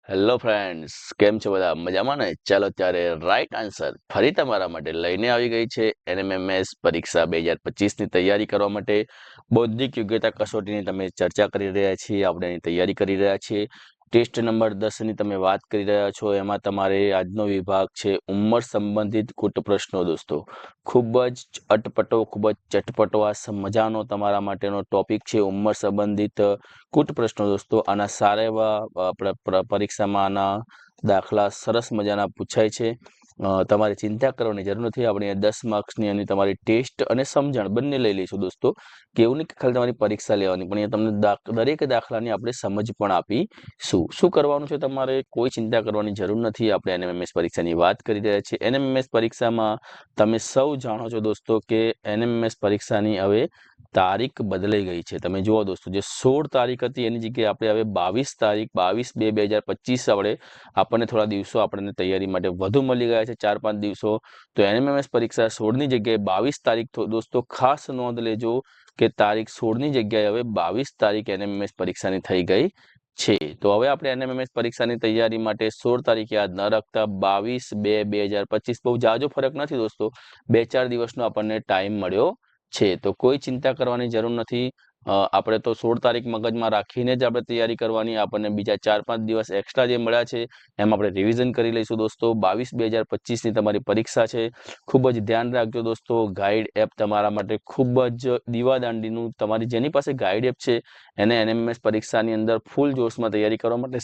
Hello friends, કેમ છો બધા? મજામાં ને? ચાલો ત્યારે રાઈટ આન્સર ફરી તમારા માટે લઈને આવી ગઈ છે એનએમએમએસ પરીક્ષા 2025ની તૈયારી કરવા માટે બૌદ્ધિક યોગ્યતા કસોટીની તમે ચર્ચા કરી રહ્યા છીએ, આપણે એની તૈયારી કરી રહ્યા છીએ। ટેસ્ટ નંબર 10ની તમે વાત કરી રહ્યા છો, એમાં તમારે આજનો વિભાગ છે ઉંમર સંબંધિત કુટ પ્રશ્નો। દોસ્તો ખૂબ જ અટપટો, ખૂબ જ ચટપટો આ મજાનો તમારા માટેનો ટોપિક છે ઉંમર સંબંધિત કુટ પ્રશ્નો। દોસ્તો આના સારા એવા આપણે પરીક્ષામાં આના દાખલા સરસ મજાના પૂછાય છે। તમારે ચિંતા કરવાની જરૂર નથી। આપણે 10 માર્ક્સની અને તમારી ટેસ્ટ અને સમજણ બંને લઈ લઈશું દોસ્તો, કે એવું નહીં કે ખાલી તમારી પરીક્ષા લેવાની, પણ અહીંયા તમને દરેક દાખલાની આપણે સમજ પણ આપીશું। શું કરવાનું છે તમારે? કોઈ ચિંતા કરવાની જરૂર નથી। આપણે એનએમએમએસ પરીક્ષાની વાત કરી રહ્યા છીએ। એનએમએમએસ પરીક્ષામાં તમે સૌ જાણો છો દોસ્તો કે એનએમએમએસ પરીક્ષાની હવે તારીખ બદલાઈ ગઈ છે। તમે જુઓ દોસ્તો, જે 16 તારીખ હતી એની જગ્યાએ આપણે હવે 22 તારીખ 22/2/2025 આપણને થોડા દિવસો આપણને તૈયારી માટે વધુ મળી ગયા છે, 4-5 દિવસો। તો એનએમએમએસ પરીક્ષા 16ની જગ્યાએ 22 તારીખ દોસ્તો ખાસ નોંધ લેજો કે તારીખ 16ની જગ્યાએ હવે 22 તારીખ એનએમએમએસ પરીક્ષાની થઈ ગઈ છે। તો હવે આપણે એનએમએમએસ પરીક્ષાની તૈયારી માટે 16 તારીખ યાદ ન રાખતા 22/2/2025 બહુ જાજો ફરક નથી દોસ્તો, 2-4 દિવસનો આપણને ટાઈમ મળ્યો છે। તો કોઈ ચિંતા કરવાની જરૂર નથી। આપણે તો 16 તારીખ મગજમાં રાખીને જ આપણે તૈયારી કરવાની। આપણને બીજા 4-5 દિવસ એક્સ્ટ્રા જે મળ્યા છે એમ આપણે રિવિઝન કરી લઈશું દોસ્તો। 22/2/25ની તમારી પરીક્ષા છે। ખૂબ જ ધ્યાન રાખજો દોસ્તો, ગાઈડ એપ તમારા માટે ખૂબ જ દીવાદાંડીનું, તમારી જેની પાસે ગાઈડ એપ છે એને એનએમએમએસ પરીક્ષાની અંદર ફૂલ જોશમાં તૈયારી કરવા માટે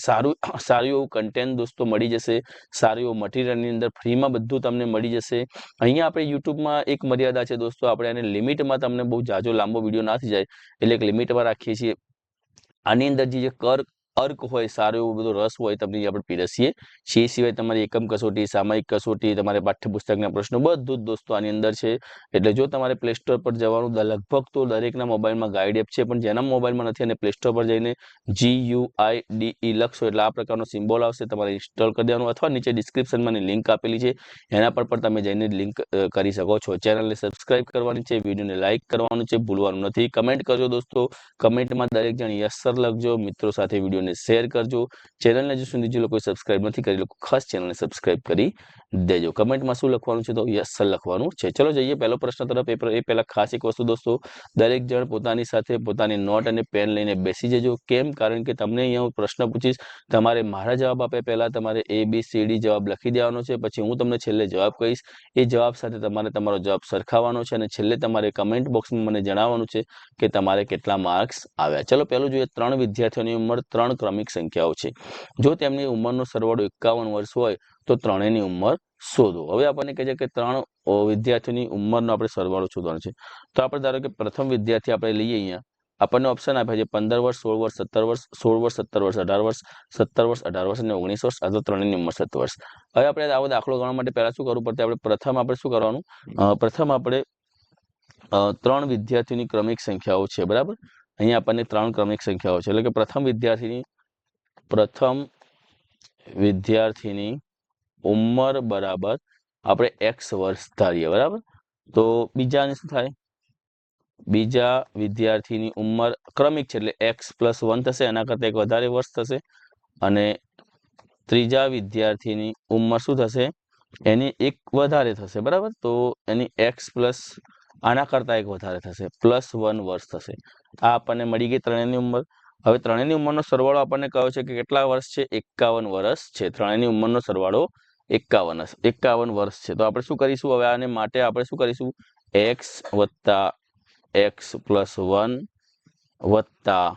સારું એવું કન્ટેન્ટ દોસ્તો મળી જશે। સારું એવું મટીરિયલની અંદર ફ્રીમાં બધું તમને મળી જશે। અહીંયા આપણે યુટ્યુબમાં એક મર્યાદા છે દોસ્તો, આપણે એને લિમિટમાં, તમને બહુ જાજો લાંબો વિડીયો ના થઈ જાય એટલે એક લિમિટમાં રાખીએ છીએ। આની અંદર જે અર્ક હોય, સારો એવો બધો રસ હોય, તમને આપણે પીરસીએ છીએ। સિવાય તમારી એકમ કસોટી, સામયિક કસોટી, તમારે પાઠ્યપુસ્તકના પ્રશ્નો બધું જ દોસ્તો આની અંદર છે। એટલે જો તમારે પ્લે સ્ટોર પર જવાનું, લગભગ તો દરેકના મોબાઈલમાં ગાઈડ એપ છે, પણ જેના મોબાઈલમાં નથી અને પ્લે સ્ટોર પર જઈને GUIDE લખશો એટલે આ પ્રકારનો સિમ્બોલ આવશે, તમારે ઇન્સ્ટોલ કરી દેવાનું, અથવા નીચે ડિસ્ક્રિપ્શનમાં લિંક આપેલી છે એના પર પણ તમે જઈને લિંક કરી શકો છો। ચેનલને સબસ્ક્રાઇબ કરવાની છે, વિડીયોને લાઇક કરવાનું છે, ભૂલવાનું નથી। કમેન્ટ કરજો દોસ્તો, કમેન્ટમાં દરેક જણ યસ સર લખજો। મિત્રો સાથે વિડીયોને શેર કરજો। ચેનલને હજુ સુધી જે લોકોએ સબસ્ક્રાઇબ નથી કરી, લોકો ખાસ ચેનલને સબસ્ક્રાઇબ કરી દેજો। કમેન્ટમાં શું લખવાનું છે? તો યસ સર લખવાનું છે। ચલો જઈએ પહેલો પ્રશ્ન તરફ। એ પહેલા ખાસ એક વસ્તુ દોસ્તો, દરેક જણ પોતાની સાથે પોતાની નોટ અને પેન લઈને બેસી જજો। કેમ? કારણ કે તમને અહીંયા હું પ્રશ્ન પૂછીશ, તમારે મારા જવાબ આપે પહેલા તમારે ABCD જવાબ લખી દેવાનો છે, પછી હું તમને છેલ્લે જવાબ કહીશ, એ જવાબ સાથે તમારે તમારો જવાબ સરખાવવાનો છે, અને છેલ્લે તમારે કમેન્ટ બોક્સમાં મને જણાવવાનું છે કે તમારે કેટલા માર્ક્સ આવ્યા। ચલો પહેલું જોઈએ, 3 વિદ્યાર્થીઓની ઉંમર 3 ક્રમિક સંખ્યાઓ છે। જો તેમની ઉંમરનો સરવાળો 51 વર્ષ હોય તો ત્રણેયની ઉંમર શોધો। હવે આપણને કહે છે કે 3 વિદ્યાર્થીઓની ઉંમરનો આપણે સરવાળો શોધવાનો છે। તો આપણે ધારો કે પ્રથમ વિદ્યાર્થી આપણે લઈએ, અહીંયા આપણને ઓપ્શન આપ્યા છે 15 વર્ષ, 16 વર્ષ, 17 વર્ષ, 16 વર્ષ, 17 વર્ષ, 18 વર્ષ, 17 વર્ષ, 18 વર્ષ અને 19 વર્ષ, આ તો ત્રણેયની ઉંમર 7 વર્ષ। હવે આપણે આવો દાખલો ગણવા માટે પહેલા શું કરવું પડશે? આપણે પ્રથમ આપણે શું કરવાનું? પ્રથમ આપણે 3 વિદ્યાર્થીની ક્રમિક સંખ્યાઓ છે, બરાબર? અહીંયા આપણને 3 ક્રમિક સંખ્યાઓ છે, એટલે કે પ્રથમ વિદ્યાર્થીની ઉંમર બરાબર આપણે x વર્ષ ધારીએ, બરાબર? તો બીજાને શું થાય? બીજા વિદ્યાર્થીની ઉંમર ક્રમિક છે એટલે x+1 થશે, એના કરતાં એક વધારે વર્ષ થશે। અને ત્રીજા વિદ્યાર્થીની ઉંમર શું થશે? એની એક વધારે થશે, બરાબર? તો એની આના કરતાં એક વધારે થશે, +1 વર્ષ થશે। આ આપણને મળી ગઈ ત્રણેયની ઉંમર। હવે ત્રણેયની ઉંમરનો સરવાળો આપણને કહ્યો છે કે કેટલા વર્ષ છે? 51 વર્ષ છે। ત્રણેયની ઉંમરનો સરવાળો 51 વર્ષ છે। તો આપણે શું કરીશું? હવે આને માટે આપણે શું કરીશું? x + x+1 વત્તા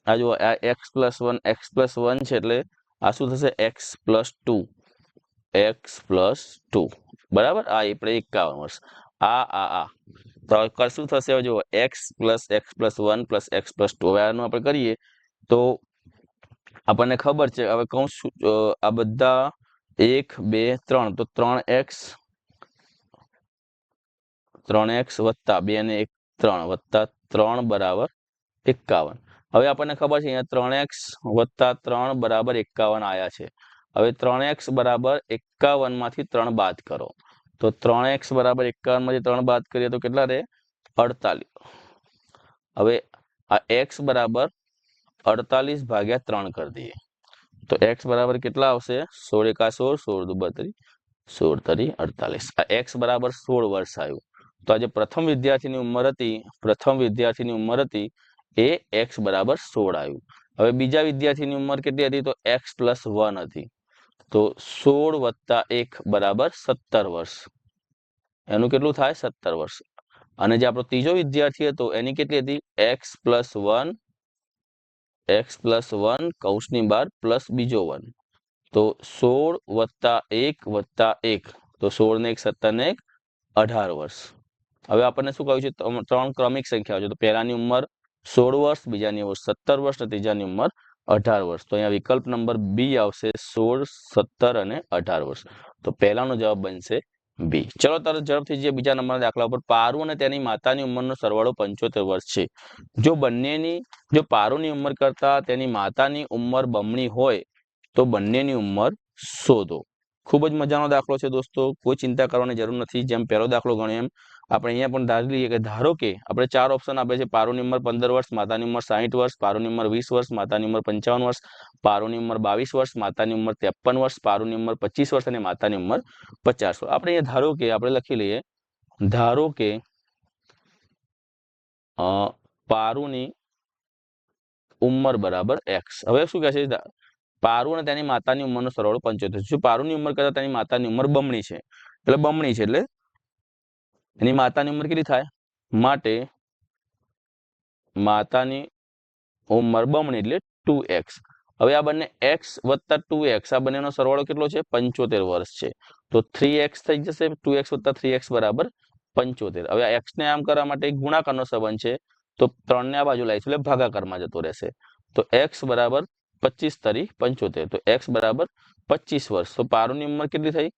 આ જો આ x+1 છે એટલે આ શું થશે? x+2, બરાબર? આ આપણે 51 વર્ષ। તો શું થશે? હવે જો x + x+1 + x+2, હવે આનું આપણે કરીએ તો આપણને ખબર છે, હવે કૌંસ આ બધા 1 2 3, તો 3x વત્તા 2 અને 1 3 વત્તા 3 બરાબર 51। હવે આપણને ખબર છે અહીંયા 3x વત્તા 3 બરાબર 51 આયા છે। હવે 3x બરાબર 51 માંથી 3 બાદ કરો, તો 3x બરાબર 51 માંથી 3 બાદ કરીએ તો કેટલા રહે? 48। હવે આ x બરાબર 48 ભાગ્યા 3 કરી દઈએ તો x બરાબર કેટલા આવશે? 16 એકા 16, 16 દુ 32, 16 તરી 48. આ x બરાબર 16 વર્ષ આવ્યું. તો આજે પ્રથમ વિદ્યાર્થીની ઉંમર હતી એ x બરાબર 16 આવ્યું. હવે બીજા વિદ્યાર્થીની ઉંમર કેટલી હતી? તો x પ્લસ 1 હતી. તો 16 વત્તા 1 બરાબર 17 વર્ષ. એનું કેટલું થાય? 17 વર્ષ. અને જે આપણો ત્રીજો વિદ્યાર્થી હતો એની કેટલી હતી? x પ્લસ 1 કૌંસની બહાર પ્લસ બીજો 1. તો 16 વત્તા 1 વત્તા 1 તો 16 ને 1 17 ને 1 18 વર્ષ. હવે આપણને શું કહ્યું છે? ત્રણ ક્રમિક સંખ્યાઓ છે. તો પહેલાની ઉંમર 16 વર્ષ, બીજાની ઉંમર 17 વર્ષ અને ત્રીજાની ઉંમર 18 વર્ષ. તો અહીંયા વિકલ્પ નંબર બી આવશે 16, 17 અને 18 વર્ષ. તો પહેલાનો જવાબ બનશે બી. ચલો તરત ઝડપથી જે બીજા નંબરના દાખલા ઉપર પારુ અને તેની માતાની ઉંમરનો સરવાળો 75 વર્ષ છે. જો પારુની ઉંમર કરતા તેની માતાની ઉંમર બમણી હોય તો બંનેની ઉંમર શોધો. ખૂબ જ મજાનો દાખલો છે દોસ્તો, કોઈ ચિંતા કરવાની જરૂર નથી. જેમ પહેલો દાખલો ગણ્યો એમ આપણે અહીંયા પણ ધારી લઈએ કે ધારો કે આપણે 4 ઓપ્શન આપે છે. પારુની ઉંમર 15 વર્ષ, માતાની ઉંમર 60 વર્ષ, પારુની ઉંમર 20 વર્ષ, માતાની ઉંમર 55 વર્ષ, પારુની ઉંમર 22 વર્ષ, માતાની ઉંમર 53 વર્ષ, પારુની ઉંમર 25 વર્ષ અને માતાની ઉંમર 50 વર્ષ. આપણે અહીંયા ધારો કે આપણે લખી લઈએ, ધારો કે પારુની ઉંમર બરાબર x. હવે શું કહે છે? પારુ અને તેની માતાની ઉંમરનો સરવાળો 75. જો પારુની ઉંમર કરતા તેની માતાની ઉંમર બમણી છે એટલે એની માતાની ઉંમર કેટલી થાય? માટે માતાની ઉંમર બમણી એટલે 2x. હવે આ બંને x વત્તા 2x આ બંનેનો સરવાળો કેટલો છે? 75 વર્ષ છે. તો 3x થઈ જશે. 2x વત્તા 3x બરાબર 75. હવે x ને આમ કરવા માટે એક ગુણાકારનો સંબંધ છે. તો 3 ને આ બાજુ લાવીશું એટલે ભાગાકારમાં જતો રહેશે. તો x બરાબર 25 તરી 75. તો x બરાબર 25 વર્ષ. તો પારુની ઉંમર કેટલી થઈ?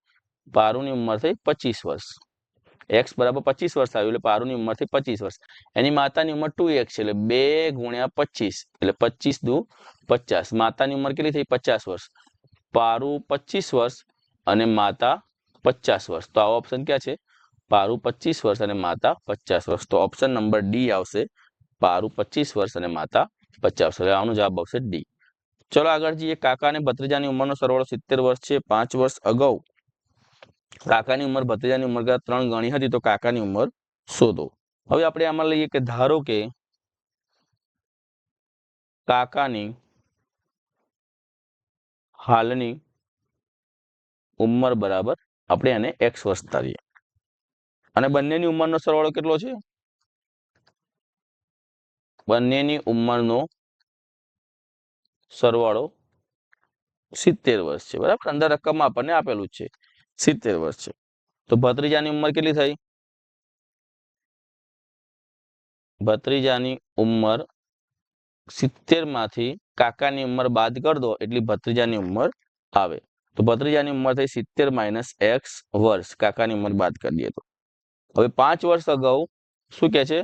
પારુની ઉંમર થઈ 25 વર્ષ. x બરાબર 25 વર્ષ આવ્યું એટલે પારુની ઉંમર થઈ 25 વર્ષ. એની માતાની ઉંમર 2x છે એટલે 2 ગુણ્યા 25 એટલે 25 દુ 50. માતાની ઉંમર કેટલી થઈ? 50 વર્ષ. પારુ 25 વર્ષ અને માતા 50 વર્ષ. તો આ ઓપ્શન ક્યાં છે? પારુ 25 વર્ષ અને માતા 50 વર્ષ. તો ઓપ્શન નંબર ડી આવશે, પારુ 25 વર્ષ અને માતા 50 વર્ષ. એટલે આનો જવાબ આવશે ડી. ચલો આગળ જઈએ. કાકા અને ભત્રીજાની ઉંમરનો સરવાળો 70 વર્ષ છે. 5 વર્ષ અગાઉ કાકાની ઉંમર ભત્રીજાની ઉંમર કરતા 3 ગણી હતી. તો કાકાની ઉંમર શોધો. હવે આપણે આમાં લઈએ કે ધારો કે કાકાની હાલની ઉંમર બરાબર આપણે એને x વર્ષ ધારીએ અને બંનેની ઉંમરનો સરવાળો કેટલો છે? બંનેની ઉંમરનો સરવાળો 70 વર્ષ છે. બરાબર, અંદર રકમમાં આપણને આપેલું છે 70 વર્ષ છે. તો ભત્રીજાની ઉંમર કેટલી થઈ? ભત્રીજાની ઉંમર 70 માંથી કાકાની ઉંમર બાદ કરી દો એટલે ભત્રીજાની ઉંમર આવે. તો ભત્રીજાની ઉંમર થઈ 70 માઇનસ x વર્ષ. કાકાની ઉંમર બાદ કરી દઈએ તો હવે 5 વર્ષ અગાઉ શું કહે છે?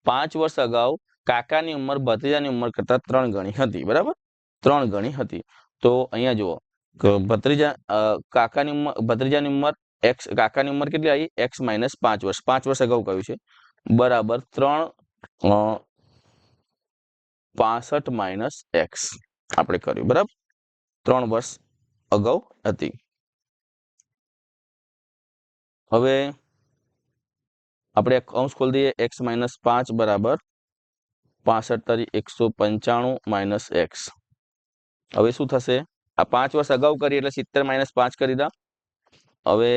5 વર્ષ અગાઉ કાકાની ઉંમર ભત્રીજાની ઉંમર કરતા 3 ગણી હતી. બરાબર, 3 ગણી હતી. તો અહીંયા જુઓ ભત્રીજાની ઉંમર x, કાકાની ઉંમર કેટલી આવી? x માઇનસ 5 વર્ષ. 5 વર્ષ અગાઉ કહ્યું છે બરાબર 65 માઇનસ x આપણે કર્યું. બરાબર, 3 વર્ષ અગાઉ હતી. હવે આપણે કૌંસ ખોલી દઈએ. x માઇનસ 5 બરાબર 65 તરી 195 માઇનસ x. હવે શું થશે? આ 5 વર્ષ અગાઉ કરી એટલે 70 માઇનસ 5 કરી દા. હવે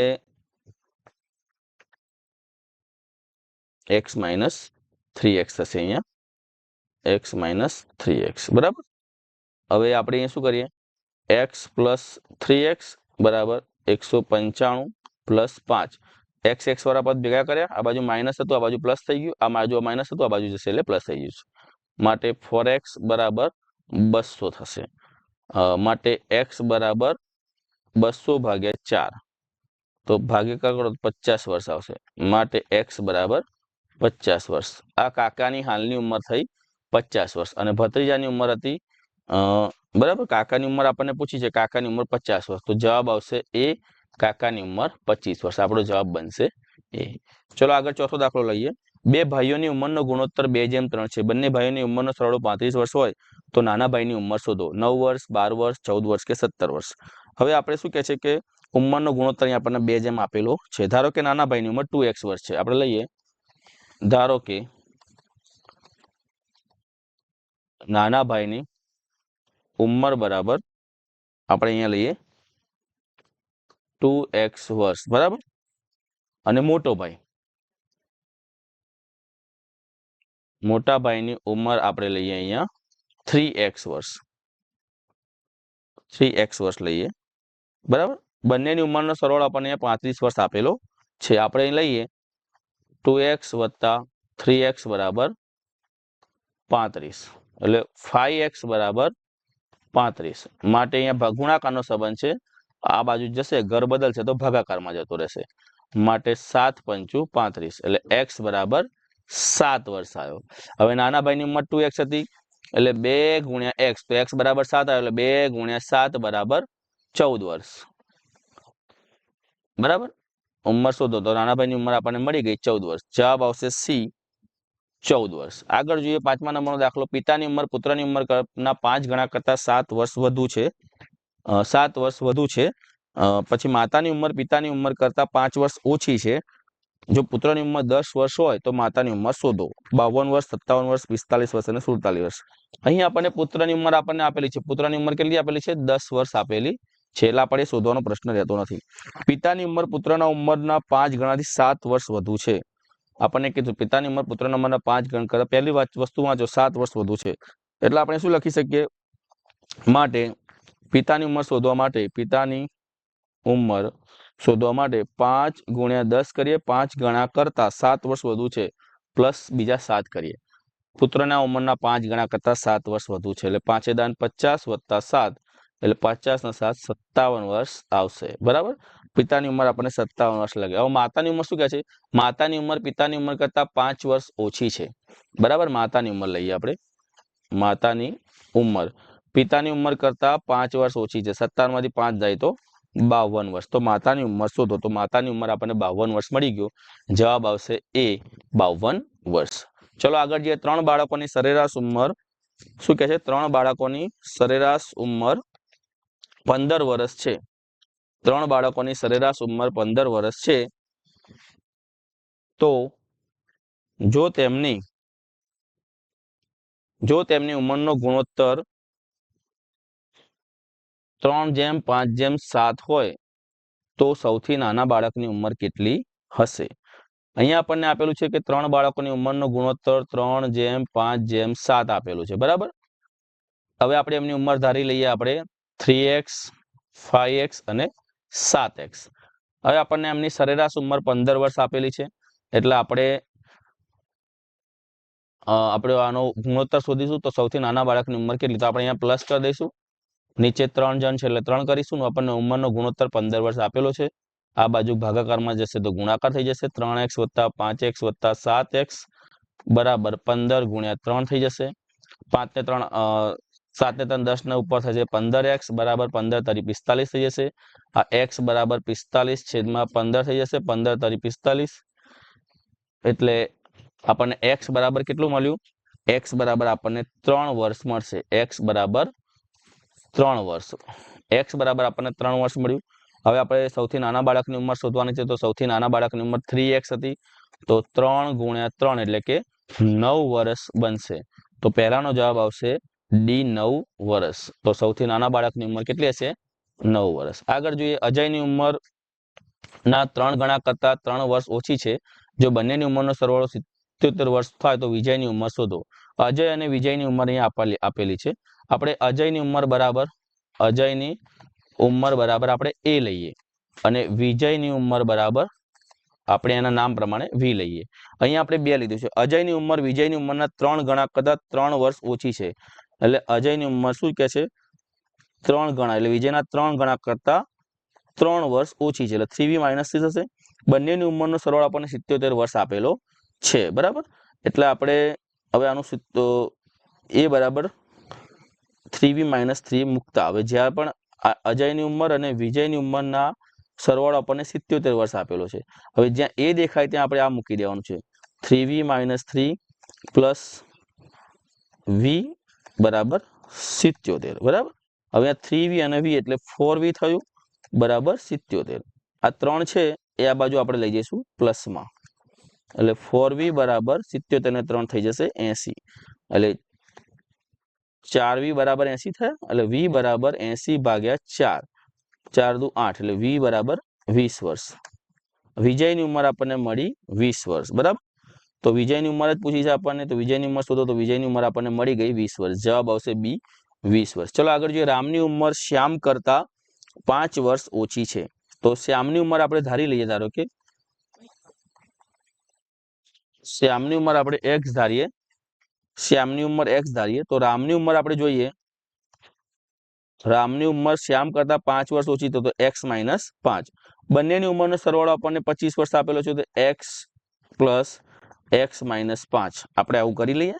x માઇનસ 3x થશે. અહીંયા x માઇનસ 3x. બરાબર, હવે આપણે અહીંયા શું કરીએ? x પ્લસ 3x બરાબર 195 પ્લસ 5. x વાળા પદ ભેગા કર્યા, આ બાજુ માઇનસ હતું, આ બાજુ પ્લસ થઈ ગયું, આ બાજુ માઇનસ હતું, આ બાજુ જશે એટલે પ્લસ થઈ ગયું છે. માટે 4x બરાબર 200 થશે. માટે x બરાબર 200 ભાગ્યા 4. તો ભાગાકાર કરો તો 50 વર્ષ આવશે. માટે x બરાબર 50 વર્ષ. આ કાકાની હાલની ઉંમર થઈ 50 વર્ષ અને ભત્રીજાની ઉંમર હતી બરાબર, કાકાની ઉંમર આપણને પૂછી છે, કાકાની ઉંમર 50 વર્ષ. તો જવાબ આવશે એ, કાકાની ઉંમર 25 વર્ષ. આપણો જવાબ બનશે એ. ચલો આગળ ચોથો દાખલો લઈએ. બે ભાઈઓની ઉંમરનો ગુણોત્તર 2:3 છે. બંને ભાઈઓની ઉંમરનો સરવાળો 35 વર્ષ હોય તો નાના ભાઈની ઉંમર શોધો. 9 વર્ષ, 12 વર્ષ, 14 વર્ષ કે 17 વર્ષ. હવે આપણે શું કહે છે કે ઉંમરનો ગુણોત્તર અહીંયા આપણને 2 જેમ આપેલો છે. ધારો કે નાના ભાઈની ઉંમર 2x વર્ષ છે. આપણે લઈએ, ધારો કે નાના ભાઈની ઉંમર બરાબર આપણે અહીંયા લઈએ 2x વર્ષ, બરાબર. અને મોટા ભાઈની ઉંમર આપણે લઈએ અહીંયા 3x વર્ષ, 3x વર્ષ લઈએ, બરાબર. બંનેની ઉંમરનો સરવાળો આપણને 35 વર્ષ આપેલો છે. આપણે અહીં લઈએ 2x વત્તા 3x બરાબર 35, એટલે 5x બરાબર 35. માટે અહીંયા ગુણાકારનો સંબંધ છે. આ બાજુ જશે, ઘર બદલશે તો ભાગાકારમાં જતો રહેશે. માટે 7 × 5 = 35, એટલે x બરાબર 7 વર્ષ આવ્યો. હવે નાના ભાઈની ઉંમર 2x હતી, એટલે 2 × x, તો x બરાબર 7 આવ્યો, એટલે 2 × 7 બરાબર 14 વર્ષ, બરાબર. ઉંમર શોધો તો નાના ભાઈની ઉંમર આપણને મળી ગઈ 14 વર્ષ. જવાબ આવશે સી, 14 વર્ષ. આગળ જોઈએ 5મા નંબરનો દાખલો. પિતાની ઉંમર પુત્રની ઉંમરના 5 ગણા કરતા 7 વર્ષ વધુ છે. 7 વર્ષ વધુ છે. પછી માતાની ઉંમર પિતાની ઉંમર કરતા 5 વર્ષ ઓછી છે. જો પુત્રની ઉંમર 10 વર્ષ હોય તો માતાની ઉંમર શોધો. 52 વર્ષ, 57 વર્ષ, 45 વર્ષ અને 47 વર્ષ. અહીં આપણને પુત્રની ઉંમર આપણને આપેલી છે. પુત્રની ઉંમર કેટલી આપેલી છે? 10 વર્ષ આપેલી છે. એટલે આપણે શોધવાનો પ્રશ્ન રહેતો નથી. પિતાની ઉંમર પુત્રના ઉંમરના 5 ગણાથી 7 વર્ષ વધુ છે. આપણને કીધું પિતાની ઉંમર પુત્રના ઉંમરના 5 ગણ કરતા પહેલી વસ્તુ વાંચો, 7 વર્ષ વધુ છે. એટલે આપણે શું લખી શકીએ? માટે પિતાની ઉંમર શોધવા માટે 5 × 10 કરીએ, 5 ગણા કરતા 7 વર્ષ વધુ છે, પ્લસ બીજા 7 કરીએ. પુત્રના ઉંમરના 5 ગણા કરતા 7 વર્ષ વધુ છે, એટલે 5 × 50 વત્તા 7, એટલે 50 ને 7 57 વર્ષ આવશે, બરાબર. પિતાની ઉંમર આપણને 57 વર્ષ લાગે. હવે માતાની ઉંમર શું કહે છે? માતાની ઉંમર પિતાની ઉંમર કરતા 5 વર્ષ ઓછી છે, બરાબર. માતાની ઉંમર લઈએ આપણે. માતાની ઉંમર પિતાની ઉંમર કરતા 5 વર્ષ ઓછી છે. 57 માંથી 5 જાય તો 52 વર્ષ. તો માતાની ઉંમર શોધો. તો માતાની ઉંમર આપણને 52 વર્ષ મળી ગયો. જવાબ આવશે એ, 52 વર્ષ. ચલો આગળ જઈએ. 3 બાળકોની સરેરાશ ઉંમર શું કહે છે? 3 બાળકોની સરેરાશ ઉંમર 15 વર્ષ છે. 3 બાળકોની સરેરાશ ઉંમર 15 વર્ષ છે. તો જો તેમની ઉંમરનો ગુણોત્તર 3:5:7 હોય તો સૌથી નાના બાળકની ઉંમર કેટલી હશે? અહીંયા આપણને આપેલું છે કે 3 બાળકોની ઉંમરનો ગુણોત્તર 3:5:7 આપેલું છે, બરાબર. હવે આપણે એમની ઉંમર ધારી લઈએ. આપણે 3x, 5x અને 7x. હવે આપણને એમની સરેરાશ ઉંમર 15 વર્ષ આપેલી છે. એટલે આપણે આનો ગુણોત્તર શોધીશું. તો સૌથી નાના બાળકની ઉંમર કેટલી? તો આપણે અહીંયા પ્લસ કરી દઈશું. નીચે 3 જણ છે એટલે 3 કરીશું. આપણને ઉંમરનો ગુણોત્તર 15 વર્ષ આપેલો છે. આ બાજુ ભાગાકારમાં જશે તો ગુણાકાર થઈ જશે. 3x + 5x + 7x બરાબર 15 × 3 થઈ જશે. 5 ને 3 7 ને 3 10 ને ઉપર થશે 15x બરાબર 15 × 3 = 45 થઈ જશે. આ x બરાબર 45/15 થઈ જશે. 15 × 3 = 45. એટલે આપણને x બરાબર કેટલું મળ્યું? x બરાબર આપણને 3 વર્ષ મળશે. x બરાબર 3 વર્ષ. x બરાબર આપણને 3 વર્ષ મળ્યું. હવે આપણે સૌથી નાના બાળકની ઉંમર શોધવાની છે. તો સૌથી નાના બાળકની ઉંમર 3x હતી. તો 3 × 3 એટલે કે 9 વર્ષ બનશે. તો પહેલાનો જવાબ આવશે ડી, 9 વર્ષ. તો સૌથી નાના બાળકની ઉંમર કેટલી હશે? 9 વર્ષ. આગળ જોઈએ. અજયની ઉંમર ના 3 ગણા કરતા 3 વર્ષ ઓછી છે. જો બંનેની ઉંમરનો સરવાળો 77 વર્ષ થાય તો વિજયની ઉંમર શોધો. અજય અને વિજયની ઉંમર અહીંયા આપેલી છે. આપણે અજયની ઉંમર બરાબર આપણે એ લઈએ અને વિજયની ઉંમર બરાબર આપણે એના નામ પ્રમાણે વી લઈએ. અહીંયા આપણે 2 લીધું છે. અજયની ઉંમર વિજયની ઉંમરના 3 ગણા કરતા 3 વર્ષ ઓછી છે. એટલે અજયની ઉંમર શું કહે છે? 3 ગણા, એટલે વિજયના 3 ગણા કરતા 3 વર્ષ ઓછી છે. એટલે 3v - 3 થશે. બંનેની ઉંમરનો સરવાળો આપણને 77 વર્ષ આપેલો છે, બરાબર. એટલે આપણે હવે આનું એ બરાબર 3v - 3 મૂકતા. હવે જ્યાં પણ અજયની ઉંમર અને વિજયની ઉંમરના સરવાળો આપણને 77 વર્ષ આપેલો છે. હવે જ્યાં એ દેખાય ત્યાં આપણે આ મૂકી દેવાનું છે. 3v માઇનસ 3 પ્લસ v બરાબર 77 બરાબર. હવે આ 3v અને v એટલે 4v થયું બરાબર 77. આ 3 છે એ આ બાજુ આપણે લઈ જઈશું પ્લસમાં, એટલે 4v બરાબર 77 ને 3 થઈ જશે 80, એટલે 4v બરાબર 80 થયા, એટલે v બરાબર 80 ભાગ્યા 4, 4 દુ 8, એટલે v બરાબર 20 વર્ષ. વિજયની ઉંમર આપણને મળી 20 વર્ષ બરાબર. તો વિજયની ઉંમર જ પૂછી છે આપણને, તો વિજયની ઉંમર શોધો, તો વિજયની ઉંમર આપણને મળી ગઈ 20 વર્ષ. જવાબ આવશે બી 20 વર્ષ. ચલો આગળ જોઈએ. રામની ઉંમર શ્યામ કરતા 5 વર્ષ ઓછી છે. તો શ્યામની ઉંમર આપણે ધારી લઈએ, ધારો કે શ્યામની ઉંમર આપણે x ધારીએ, શ્યામની ઉંમર x ધારીએ, તો રામની ઉંમર આપણે જોઈએ, રામની ઉંમર શ્યામ કરતા 5 વર્ષ ઓછી, તો x માઇનસ 5. બંનેની ઉંમરનો સરવાળો આપણને 25 વર્ષ આપેલો છે, તો x પ્લસ x માઇનસ 5 આપણે આવું કરી લઈએ.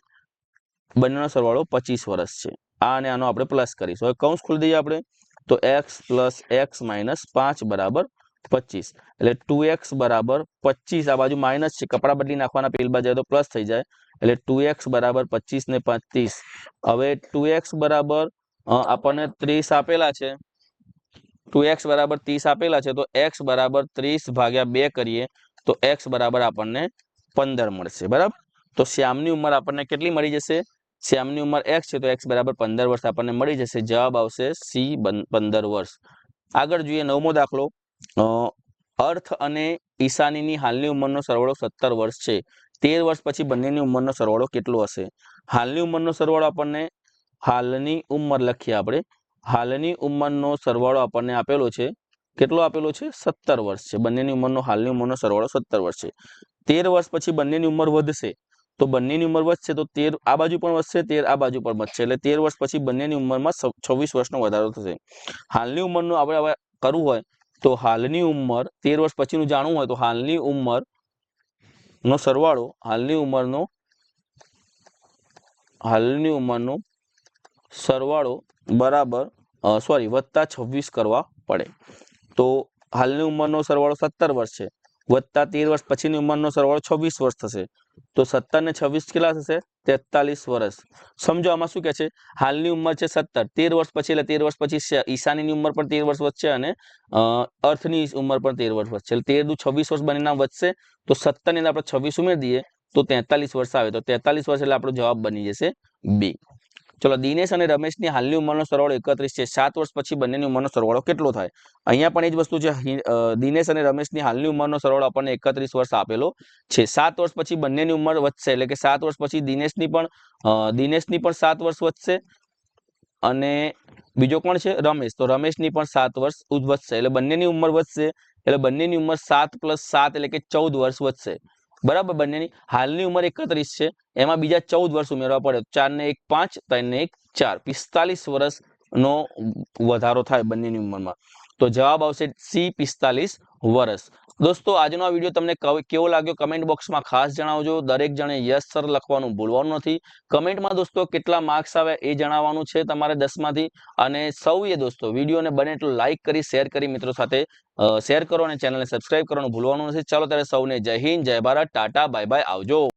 બંનેનો સરવાળો 25 વર્ષ છે. આ અને આનો આપણે પ્લસ કરીશું. હવે કૌંસ ખોલી દઈએ આપણે, તો x પ્લસ x માઇનસ 5 બરાબર 25, એટલે 2x બરાબર 25. આ બાજુ માઇનસ છે, કપડા બદલી નાખવાના, પેલ બાજુ તો પ્લસ થઈ જાય, એટલે 2x બરાબર 25 ને 35. હવે 2x બરાબર આપણને 30 આપેલા છે, 2x બરાબર 30 આપેલા છે, તો x બરાબર 30 ભાગ્યા 2 કરીએ તો x બરાબર આપણને 15 મળશે બરાબર. તો શ્યામની ઉંમર આપણને કેટલી મળી જશે? શ્યામની ઉંમર x છે, તો x બરાબર 15 વર્ષ આપણને મળી જશે. જવાબ આવશે સી 15 વર્ષ. આગળ જોઈએ 9મો દાખલો. અર્થ અને ઈશાનીની હાલની ઉંમરનો સરવાળો 17 વર્ષ છે. 13 વર્ષ પછી બંનેની ઉંમરનો સરવાળો કેટલો હશે? હાલની ઉંમરનો સરવાળો આપણને, હાલની ઉંમર લખીએ આપણે, હાલની ઉંમરનો સરવાળો આપણને આપેલો છે, કેટલો આપેલો છે? 17 વર્ષ છે. બંનેની ઉંમરનો, હાલની ઉંમરનો સરવાળો 17 વર્ષ છે. 13 વર્ષ પછી બંનેની ઉંમર વધશે, તો બંનેની ઉંમર વધશે તો 13 આ બાજુ પણ વધશે, 13 આ બાજુ પણ વધશે, એટલે 13 વર્ષ પછી બંનેની ઉંમરમાં 26 વર્ષનો વધારો થશે. હાલની ઉંમરનું આપણે હવે કરવું હોય તો હાલની ઉંમર 13 વર્ષ પછીનું જાણવું હોય તો હાલની ઉંમરનો સરવાળો, હાલની ઉંમરનો સરવાળો બરાબર વત્તા 26 કરવા પડે. તો હાલની ઉંમરનો સરવાળો 17 વર્ષ છે, વત્તા 13 વર્ષ પછીની ઉંમરનો સરવાળો 26 વર્ષ થશે, તો 17 ને 26 કેટલા થશે? 43 વર્ષ. સમજો આમાં શું કહે છે? હાલની ઉંમર છે 17, 13 વર્ષ પછી, એટલે 13 વર્ષ પછી ઈશાનીની ઉંમર પણ 13 વર્ષ વધશે અને અર્થની ઉંમર પણ 13 વર્ષ વધશે, એટલે 13 દુ 26 વર્ષ બંનેના વધશે, તો 17 ની આપણે 26 ઉમેરી દઈએ તો 43 વર્ષ આવે, તો 43 વર્ષ એટલે આપણો જવાબ બની જશે બી. ચલો, દિનેશ અને રમેશની હાલની ઉંમરનો સરવાળો 31 છે. 7 વર્ષ પછી બંનેની ઉંમરનો સરવાળો કેટલો થાય? અહીંયા પણ એ જ વસ્તુ છે. દિનેશ અને રમેશની હાલની ઉંમરનો સરવાળો આપણને 31 વર્ષ આપેલો છે. 7 વર્ષ પછી બંનેની ઉંમર વધશે, એટલે કે 7 વર્ષ પછી દિનેશની પણ 7 વર્ષ વધશે, અને બીજો કોણ છે? રમેશ. તો રમેશની પણ 7 વર્ષ વધશે, એટલે બંનેની ઉંમર વધશે, એટલે બંનેની ઉંમર 7 + 7 એટલે કે 14 વર્ષ વધશે બરાબર. બંનેની હાલની ઉંમર 31 છે, એમાં બીજા 14 વર્ષ ઉમેરવા પડે, 4 ને 1 5, 3 ને 1 4, 45 વર્ષનો વધારો થાય બંનેની ઉંમરમાં. તો જવાબ આવશે સી 45 વર્ષ. દોસ્તો, આજનો આ વિડીયો તમને કેવો લાગ્યો કમેન્ટ બોક્સમાં ખાસ જણાવજો. દરેક જણે યસ સર લખવાનું ભૂલવાનું નથી. કમેન્ટમાં દોસ્તો કેટલા માર્ક્સ આવે એ જણાવવાનું છે તમારે 10 માંથી. અને સૌએ દોસ્તો વિડીયોને બને એટલું લાઈક કરી, શેર કરી, મિત્રો સાથે શેર કરો અને ચેનલને સબસ્ક્રાઇબ કરવાનું ભૂલવાનું નથી. ચાલો ત્યારે સૌને જય હિન્દ, જય ભારત, ટાટા, બાય બાય, આવજો.